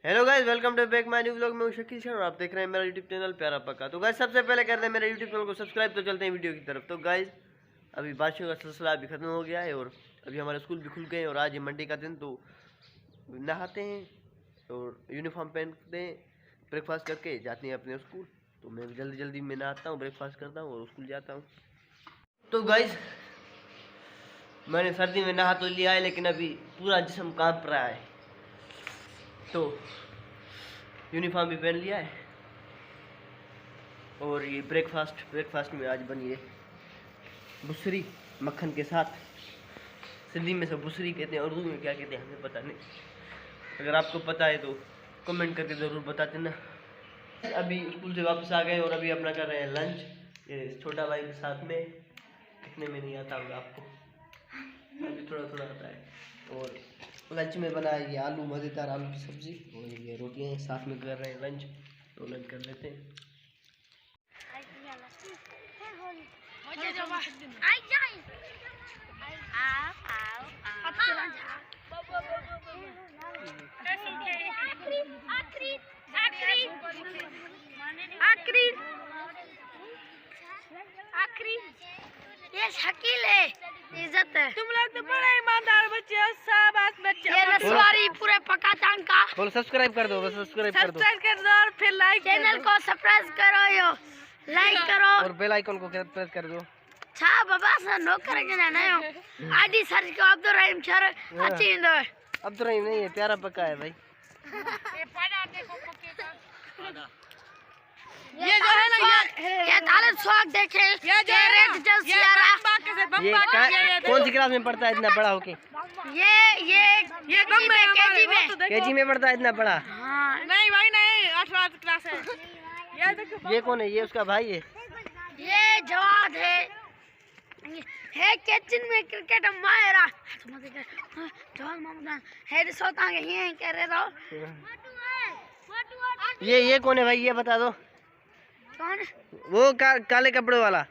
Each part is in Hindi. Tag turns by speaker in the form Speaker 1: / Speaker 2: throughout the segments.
Speaker 1: Hello guys, welcome to back my new vlog में शकील सर और आप देख रहे हैं मेरा यूट्यूब चैनल प्यारा पक्का। तो गाइस सबसे पहले कर दें मेरे यूट्यूब चैनल को सब्सक्राइब। तो चलते हैं वीडियो की तरफ। तो गाइस अभी बारिशों का सिलसिला अभी खत्म हो गया है और अभी हमारे स्कूल भी खुल गए हैं और आज है मंडे का दिन। तो नहाते हैं और यूनिफॉर्म पहनते हैं, ब्रेकफास्ट करके जाते हैं अपने स्कूल। तो मैं जल्दी जल्दी में नहाता हूँ, ब्रेकफास्ट करता हूँ और स्कूल जाता हूँ। तो गाइस मैंने सर्दी में नहा तो लिया है लेकिन अभी पूरा जिस्म कांप रहा है। तो यूनिफॉर्म भी पहन लिया है और ये ब्रेकफास्ट में आज बनी है बुसरी मक्खन के साथ। सिंधी में सब बुसरी कहते हैं, उर्दू में क्या कहते हैं हमें पता नहीं। अगर आपको पता है तो कमेंट करके ज़रूर बता देना। अभी स्कूल से वापस आ गए और अभी अपना कर रहे हैं लंच। ये छोटा भाई के साथ में, कितने में नहीं आता होगा आपको, अभी थोड़ा थोड़ा आता है। और लंच में बना है ये आलू, मज़ेदार आलू की सब्ज़ी और ये रोटियाँ साथ में कर रहे हैं लंच। तो लंच कर लेते हैं।
Speaker 2: ये शकील है, इज्जत है।
Speaker 3: तुम लोग तो बड़े ईमानदार बच्चे हो, शाबाश बच्चे।
Speaker 2: ये नस्वारी पूरे पकाचान का
Speaker 1: बोलो सब्सक्राइब कर दो, बस सब्सक्राइब कर दो।
Speaker 3: सब्सक्राइब कर दो और फिर लाइक
Speaker 2: चैनल को सब्सक्राइब करो, यो लाइक करो
Speaker 1: और बेल आइकन को प्रेस कर दो।
Speaker 2: छा बाबा सा नो करेंगे ना नहीं आदि सर्च को अब्दुल रहीम सर अच्छी इंदो
Speaker 1: अब तो नहीं है, प्यारा पक्का है भाई।
Speaker 3: ये जो है ना
Speaker 2: ये ताले स्वाग देखे
Speaker 3: ये जो
Speaker 2: रेड जल
Speaker 3: ये
Speaker 1: ये कौन सी क्लास में पढ़ता है इतना बड़ा होके?
Speaker 2: ये केजी में
Speaker 1: केजी में पढ़ता है इतना बड़ा?
Speaker 2: हाँ
Speaker 3: नहीं भाई नहीं, 8वीं क्लास है। ये देखो
Speaker 1: ये कौन है? ये उसका भाई है।
Speaker 2: ये जवाद है किचन में क्रिकेट मायरा जवाद मामूदान है सोता के ये कह रहे रहो।
Speaker 1: ये कौन है भाई, ये बता दो।
Speaker 2: कौन?
Speaker 1: वो काले कपड़े वाला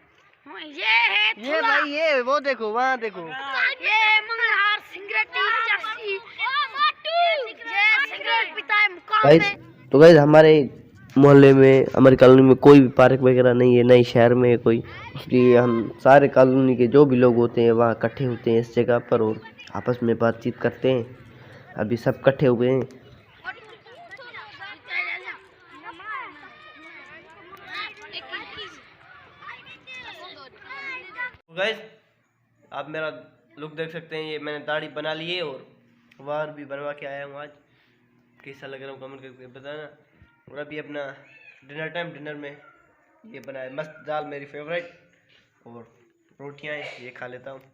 Speaker 2: ये है
Speaker 1: ये भाई, ये वो देखो, वहाँ देखो।
Speaker 2: ये मंगलहार सिगरेट चर्सी ये सिगरेट पीता है मुकाम में।
Speaker 1: तो गाइस हमारे मोहल्ले में, हमारी कॉलोनी में कोई भी पार्क वगैरह नहीं है, नए शहर में कोई। इसलिए हम सारे कॉलोनी के जो भी लोग होते हैं वहाँ इकट्ठे होते हैं इस जगह पर और आपस में बातचीत करते हैं। अभी सब इकट्ठे हुए हैं। गाइस आप मेरा लुक देख सकते हैं, ये मैंने दाढ़ी बना ली है और वार भी बनवा के आया हूँ आज। कैसा लग रहा हूँ कमेंट करके बताना। और अभी अपना डिनर टाइम, डिनर में ये बना है मस्त दाल मेरी फेवरेट और रोटियाँ ये खा लेता हूँ।